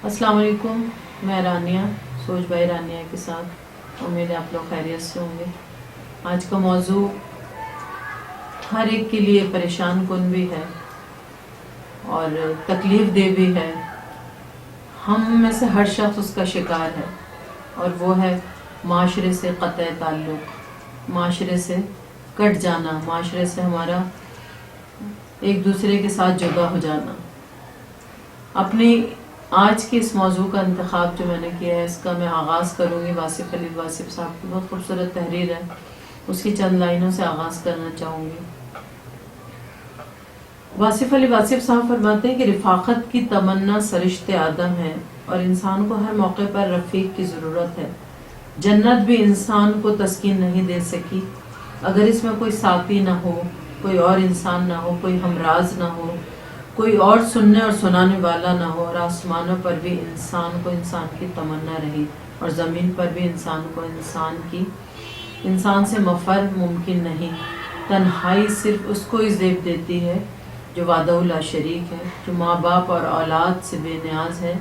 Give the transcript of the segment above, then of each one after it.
السلام علیکم، میں رانیہ سوچ بھائی رانیہ کے ساتھ امید ہے آپ لوگ خیریت سے ہوں گے۔ آج کا موضوع ہر ایک کے لیے پریشان کن بھی ہے اور تکلیف دہ بھی ہے۔ ہم میں سے ہر شخص اس کا شکار ہے، اور وہ ہے معاشرے سے قطع تعلق، معاشرے سے کٹ جانا، معاشرے سے ہمارا ایک دوسرے کے ساتھ جدا ہو جانا۔ اپنی آج کے اس موضوع کا انتخاب جو میں نے کیا ہے، اس کا میں آغاز کروں گی واصف علی واصف صاحب کی بہت خوبصورت تحریر ہے، اس کی چند لائنوں سے آغاز کرنا چاہوں گی۔ واصف علی واصف صاحب فرماتے ہیں کہ رفاقت کی تمنا سرشت آدم ہے، اور انسان کو ہر موقع پر رفیق کی ضرورت ہے۔ جنت بھی انسان کو تسکین نہیں دے سکی اگر اس میں کوئی ساتھی نہ ہو، کوئی اور انسان نہ ہو، کوئی ہمراز نہ ہو، کوئی اور سننے اور سنانے والا نہ ہو۔ اور آسمانوں پر بھی انسان کو انسان کی تمنا رہی، اور زمین پر بھی انسان کو انسان سے مفر ممکن نہیں۔ تنہائی صرف اس کو ہی زیب دیتی ہے جو وحدہ لا شریک ہے، جو ماں باپ اور اولاد سے بے نیاز ہے۔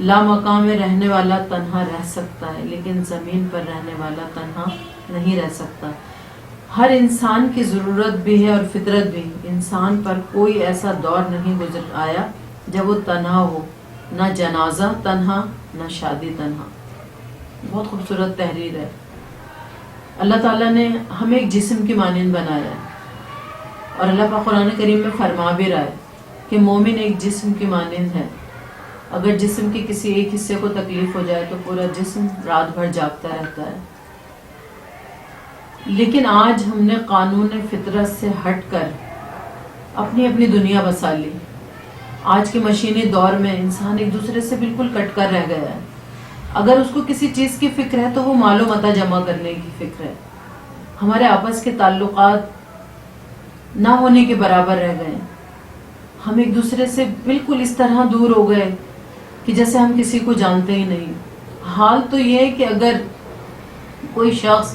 لامقام میں رہنے والا تنہا رہ سکتا ہے، لیکن زمین پر رہنے والا تنہا نہیں رہ سکتا۔ ہر انسان کی ضرورت بھی ہے اور فطرت بھی۔ انسان پر کوئی ایسا دور نہیں گزر آیا جب وہ تنہا ہو، نہ جنازہ تنہا، نہ شادی تنہا۔ بہت خوبصورت تحریر ہے۔ اللہ تعالیٰ نے ہمیں ایک جسم کی مانند بنایا ہے، اور اللہ پاک قرآن کریم میں فرما بھی رہا ہے کہ مومن ایک جسم کی مانند ہے۔ اگر جسم کے کسی ایک حصے کو تکلیف ہو جائے تو پورا جسم رات بھر جاگتا رہتا ہے۔ لیکن آج ہم نے قانون فطرت سے ہٹ کر اپنی اپنی دنیا بسا لی۔ آج کے مشینی دور میں انسان ایک دوسرے سے بالکل کٹ کر رہ گیا ہے۔ اگر اس کو کسی چیز کی فکر ہے تو وہ مال و متاع جمع کرنے کی فکر ہے۔ ہمارے آپس کے تعلقات نہ ہونے کے برابر رہ گئے۔ ہم ایک دوسرے سے بالکل اس طرح دور ہو گئے کہ جیسے ہم کسی کو جانتے ہی نہیں۔ حال تو یہ ہے کہ اگر کوئی شخص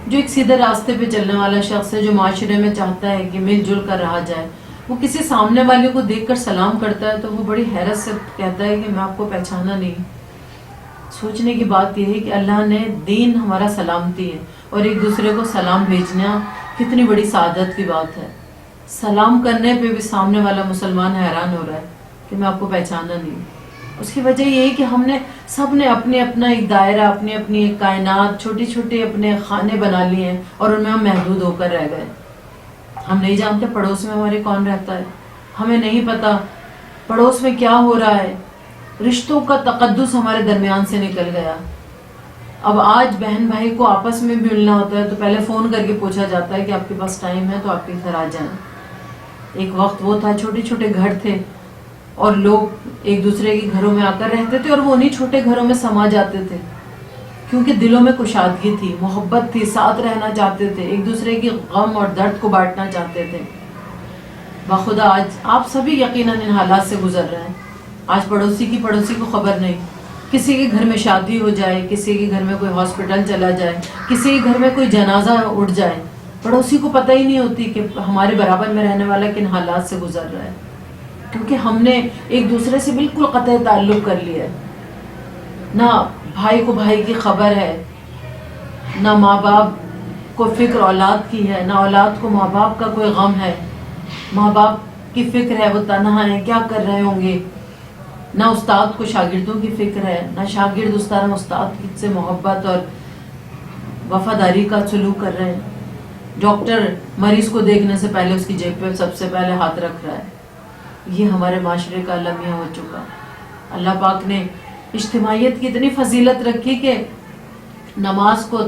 جو ایک سیدھے راستے پہ چلنے والا شخص ہے، جو معاشرے میں چاہتا ہے کہ مل جل کر رہا جائے، وہ کسی سامنے والے کو دیکھ کر سلام کرتا ہے تو وہ بڑی حیرت سے کہتا ہے کہ میں آپ کو پہچانا نہیں۔ سوچنے کی بات یہ ہے کہ اللہ نے دین ہمارا سلامتی ہے، اور ایک دوسرے کو سلام بھیجنا کتنی بڑی سعادت کی بات ہے۔ سلام کرنے پہ بھی سامنے والا مسلمان حیران ہو رہا ہے کہ میں آپ کو پہچانا نہیں۔ اس کی وجہ یہ ہے کہ ہم نے سب نے اپنے اپنا ایک دائرہ، اپنی اپنی ایک کائنات، چھوٹی چھوٹی اپنے خانے بنا لیے ہیں، اور ان میں ہم محدود ہو کر رہ گئے۔ ہم نہیں جانتے پڑوس میں ہمارے کون رہتا ہے، ہمیں نہیں پتا پڑوس میں کیا ہو رہا ہے۔ رشتوں کا تقدس ہمارے درمیان سے نکل گیا۔ اب آج بہن بھائی کو آپس میں بھی ملنا ہوتا ہے تو پہلے فون کر کے پوچھا جاتا ہے کہ آپ کے پاس ٹائم ہے تو آپ کے گھر آ جائیں۔ ایک وقت وہ تھا چھوٹے چھوٹے گھر تھے اور لوگ ایک دوسرے کے گھروں میں آ کر رہتے تھے، اور وہ انہی چھوٹے گھروں میں سما جاتے تھے، کیونکہ دلوں میں کشادگی تھی، محبت تھی، ساتھ رہنا چاہتے تھے، ایک دوسرے کی غم اور درد کو بانٹنا چاہتے تھے۔ بخدا آج آپ سبھی یقیناً ان حالات سے گزر رہے ہیں۔ آج پڑوسی کو خبر نہیں، کسی کے گھر میں شادی ہو جائے، کسی کے گھر میں کوئی ہاسپٹل چلا جائے، کسی کے گھر میں کوئی جنازہ اٹھ جائے، پڑوسی کو پتہ ہی نہیں ہوتی کہ ہمارے برابر میں رہنے والا کن حالات سے گزر رہا ہے، کیونکہ ہم نے ایک دوسرے سے بالکل قطع تعلق کر لیا ہے۔ نہ بھائی کو بھائی کی خبر ہے، نہ ماں باپ کو فکر اولاد کی ہے، نہ اولاد کو ماں باپ کا کوئی غم ہے۔ ماں باپ کی فکر ہے، وہ تنہا ہیں، کیا کر رہے ہوں گے۔ نہ استاد کو شاگردوں کی فکر ہے، نہ شاگرد استاد سے محبت اور وفاداری کا سلوک کر رہے ہیں۔ ڈاکٹر مریض کو دیکھنے سے پہلے اس کی جیب پہ سب سے پہلے ہاتھ رکھ رہا ہے۔ یہ ہمارے معاشرے کا لمحہ ہو چکا۔ اللہ پاک نے اجتماعیت کی اتنی فضیلت رکھی کہ نماز کو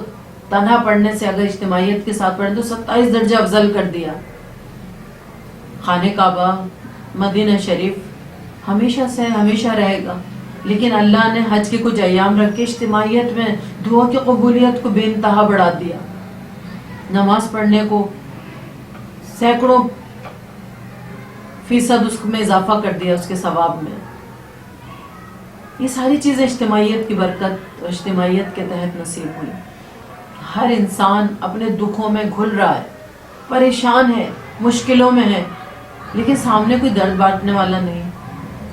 تنہا پڑھنے سے اگر اجتماعیت کے ساتھ پڑھیں تو 27 درجہ افضل کر دیا۔ خانہ کعبہ، مدینہ شریف ہمیشہ سے ہمیشہ رہے گا، لیکن اللہ نے حج کے کچھ ایام رکھ کے اجتماعیت میں دعا کی قبولیت کو بے انتہا بڑھا دیا۔ نماز پڑھنے کو سینکڑوں فیصد اس میں اضافہ کر دیا، اس کے ثواب میں۔ یہ ساری چیزیں اجتماعیت کی برکت اور اجتماعیت کے تحت نصیب ہوئی۔ ہر انسان اپنے دکھوں میں گھل رہا ہے، پریشان ہے، مشکلوں میں ہے، لیکن سامنے کوئی درد بانٹنے والا نہیں،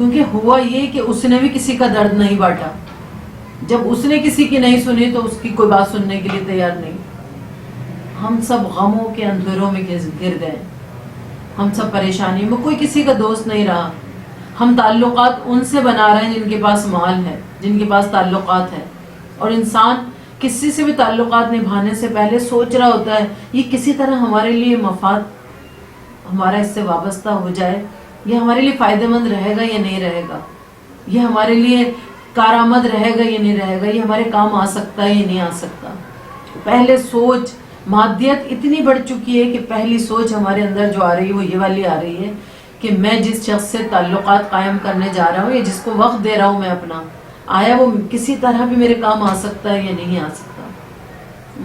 کیونکہ ہوا یہ کہ اس نے بھی کسی کا درد نہیں بانٹا. جب اس نے کسی کی نہیں سنی تو اس کی کوئی بات سننے کے لیے تیار نہیں. ہم سب غموں کے اندھیروں میں گر گئے. ہم سب پریشانی میں، کوئی کسی کا دوست نہیں رہا. ہم تعلقات ان سے بنا رہے ہیں جن کے پاس مال ہے، جن کے پاس تعلقات ہے. اور انسان کسی سے بھی تعلقات نبھانے سے پہلے سوچ رہا ہوتا ہے یہ کسی طرح ہمارے لیے مفاد ہمارا اس سے وابستہ ہو جائے، یہ ہمارے لیے فائدہ مند رہے گا یا نہیں رہے گا، یہ ہمارے لیے کارآمد رہے گا یا نہیں رہے گا، یہ ہمارے کام آ سکتا ہے یا نہیں آ سکتا. پہلے سوچ مادیت اتنی بڑھ چکی ہے کہ پہلی سوچ ہمارے اندر جو آ رہی ہے وہ یہ والی آ رہی ہے کہ میں جس شخص سے تعلقات قائم کرنے جا رہا ہوں یا جس کو وقت دے رہا ہوں میں اپنا، آیا وہ کسی طرح بھی میرے کام آ سکتا ہے یا نہیں آ سکتا.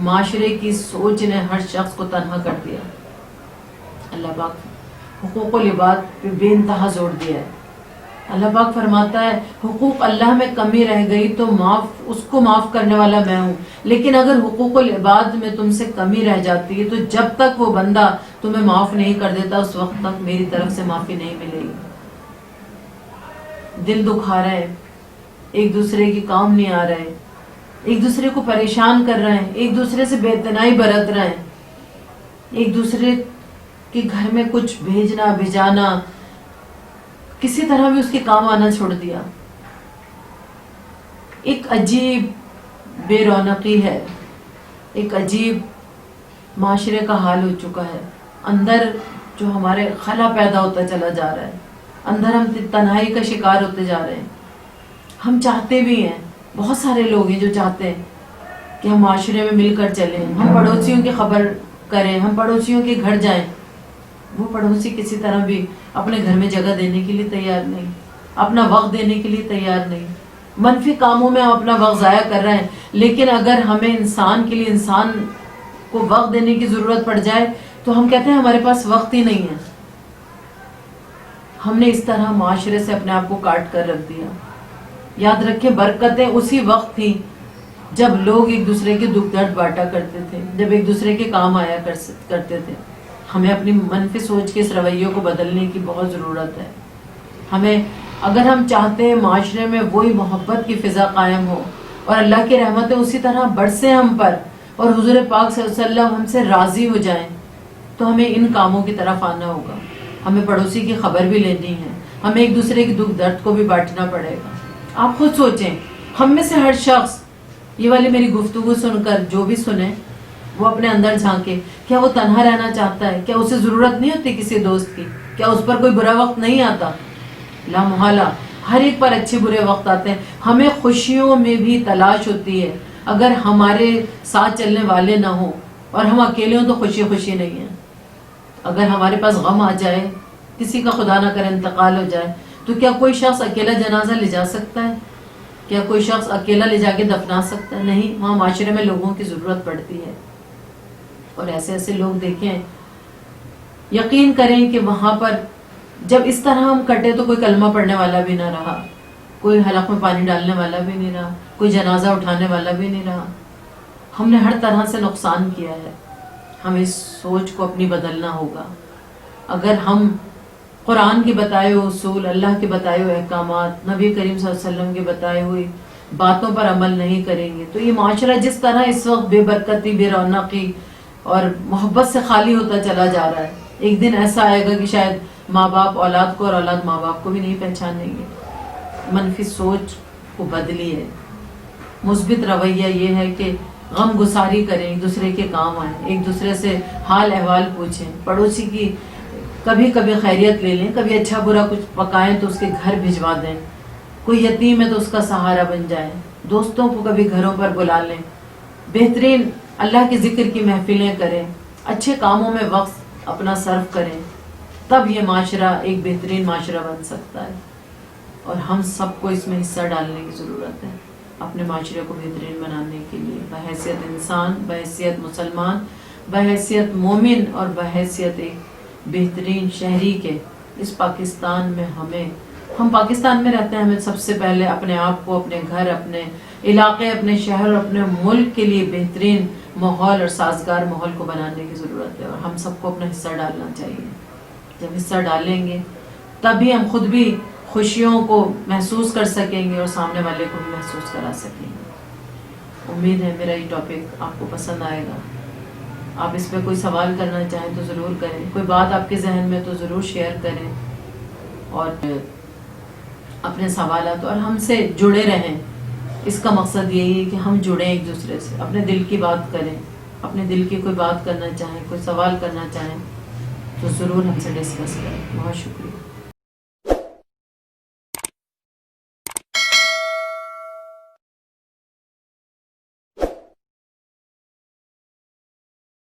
معاشرے کی سوچ نے ہر شخص کو تنہا کر دیا. اللہ پاک حقوق العباد پہ بے انتہا زور دیا ہے. اللہ پاک فرماتا ہے حقوق اللہ میں کمی رہ گئی تو اس کو معاف کرنے والا میں ہوں، لیکن اگر حقوق العباد میں تم سے کمی رہ جاتی ہے تو جب تک وہ بندہ تمہیں معاف نہیں کر دیتا اس وقت تک میری طرف سے معافی نہیں ملے گی. دل دکھا رہے ہیں، ایک دوسرے کی کام نہیں آ رہے، ایک دوسرے کو پریشان کر رہے ہیں، ایک دوسرے سے بے اتنائی برت رہے ہیں، ایک دوسرے کے گھر میں کچھ بھیجنا بھیجانا کسی طرح بھی اس کے کام آنا چھوڑ دیا. ایک عجیب بے رونقی ہے، ایک عجیب معاشرے کا حال ہو چکا ہے. اندر جو ہمارے خلا پیدا ہوتا چلا جا رہا ہے، اندر ہم تنہائی کا شکار ہوتے جا رہے ہیں. ہم چاہتے بھی ہیں، بہت سارے لوگ ہیں جو چاہتے ہیں کہ ہم معاشرے میں مل کر چلیں، ہم پڑوسیوں کی خبر کریں، ہم پڑوسیوں کے گھر جائیں. وہ پڑوسی کسی طرح بھی اپنے گھر میں جگہ دینے کے لیے تیار نہیں، اپنا وقت دینے کے لیے تیار نہیں. منفی کاموں میں ہم اپنا وقت ضائع کر رہے ہیں. لیکن اگر ہمیں انسان کے لیے انسان کو وقت دینے کی ضرورت پڑ جائے تو ہم کہتے ہیں ہمارے پاس وقت ہی نہیں ہے. ہم نے اس طرح معاشرے سے اپنے آپ کو کاٹ کر رکھ دیا. یاد رکھیں برکتیں اسی وقت تھیں جب لوگ ایک دوسرے کے دکھ درد بانٹا کرتے تھے، جب ایک دوسرے کے کام آیا کرتے تھے. ہمیں اپنی منفی سوچ کے اس رویوں کو بدلنے کی بہت ضرورت ہے. ہمیں اگر ہم چاہتے ہیں معاشرے میں وہی محبت کی فضا قائم ہو اور اللہ کی رحمتیں اسی طرح برسیں ہم پر اور حضور پاک صلی اللہ علیہ وسلم ہم سے راضی ہو جائیں، تو ہمیں ان کاموں کی طرف آنا ہوگا. ہمیں پڑوسی کی خبر بھی لینی ہے، ہمیں ایک دوسرے کے دکھ درد کو بھی بانٹنا پڑے گا. آپ خود سوچیں، ہم میں سے ہر شخص یہ والی میری گفتگو سن کر جو بھی سنے وہ اپنے اندر جھانکے، کیا وہ تنہا رہنا چاہتا ہے؟ کیا اسے ضرورت نہیں ہوتی کسی دوست کی؟ کیا اس پر کوئی برا وقت نہیں آتا؟ لا محالہ ہر ایک پر اچھے برے وقت آتے ہیں. ہمیں خوشیوں میں بھی تلاش ہوتی ہے. اگر ہمارے ساتھ چلنے والے نہ ہوں اور ہم اکیلے ہوں تو خوشی خوشی نہیں ہے. اگر ہمارے پاس غم آ جائے، کسی کا خدا نہ کرے انتقال ہو جائے، تو کیا کوئی شخص اکیلا جنازہ لے جا سکتا ہے؟ کیا کوئی شخص اکیلا لے جا کے دفنا سکتا ہے؟ نہیں. وہاں معاشرے میں لوگوں کی ضرورت پڑتی ہے. اور ایسے ایسے لوگ دیکھیں، یقین کریں کہ وہاں پر جب اس طرح ہم کٹے تو کوئی کلمہ پڑھنے والا بھی نہ رہا، کوئی حلق میں پانی ڈالنے والا بھی نہیں رہا، کوئی جنازہ اٹھانے والا بھی نہیں رہا. ہم نے ہر طرح سے نقصان کیا ہے. ہمیں اس سوچ کو اپنی بدلنا ہوگا. اگر ہم قرآن کے بتائے ہوئے اصول، اللہ کے بتائے ہوئے احکامات، نبی کریم صلی اللہ علیہ وسلم کے بتائے ہوئے باتوں پر عمل نہیں کریں گے تو یہ معاشرہ جس طرح اس وقت بے برکتی، بے رونقی اور محبت سے خالی ہوتا چلا جا رہا ہے، ایک دن ایسا آئے گا کہ شاید ماں باپ اولاد کو اور اولاد ماں باپ کو بھی نہیں پہچانیں گے. منفی سوچ کو بدلیے. مثبت رویہ یہ ہے کہ غم گساری کریں، ایک دوسرے کے کام آئیں، ایک دوسرے سے حال احوال پوچھیں، پڑوسی کی کبھی کبھی خیریت لے لیں، کبھی اچھا برا کچھ پکائیں تو اس کے گھر بھجوا دیں، کوئی یتیم ہے تو اس کا سہارا بن جائیں، دوستوں کو کبھی گھروں پر بلا لیں، بہترین اللہ کے ذکر کی محفلیں کریں، اچھے کاموں میں وقت اپنا صرف کریں. تب یہ معاشرہ ایک بہترین معاشرہ بن سکتا ہے. اور ہم سب کو اس میں حصہ ڈالنے کی ضرورت ہے اپنے معاشرے کو بہترین بنانے کے لیے، بحیثیت انسان، بحیثیت مسلمان، بحیثیت مومن اور بحیثیت ایک بہترین شہری کے. اس پاکستان میں ہم پاکستان میں رہتے ہیں، ہمیں سب سے پہلے اپنے آپ کو، اپنے گھر، اپنے علاقے، اپنے شہر اور اپنے ملک کے لیے بہترین ماحول اور سازگار ماحول کو بنانے کی ضرورت ہے. اور ہم سب کو اپنا حصہ ڈالنا چاہیے. جب حصہ ڈالیں گے تبھی ہم خود بھی خوشیوں کو محسوس کر سکیں گے اور سامنے والے کو بھی محسوس کرا سکیں گے. امید ہے میرا یہ ٹاپک آپ کو پسند آئے گا. آپ اس پہ کوئی سوال کرنا چاہیں تو ضرور کریں, کوئی بات آپ کے ذہن میں تو ضرور شیئر کریں, اور اپنے سوالات اور ہم سے جڑے رہیں. اس کا مقصد یہی ہے کہ ہم جڑیں ایک دوسرے سے, اپنے دل کی بات کریں. اپنے دل کی کوئی بات کرنا چاہیں, کوئی سوال کرنا چاہیں تو ضرور ہم سے ڈسکس کریں. بہت شکریہ.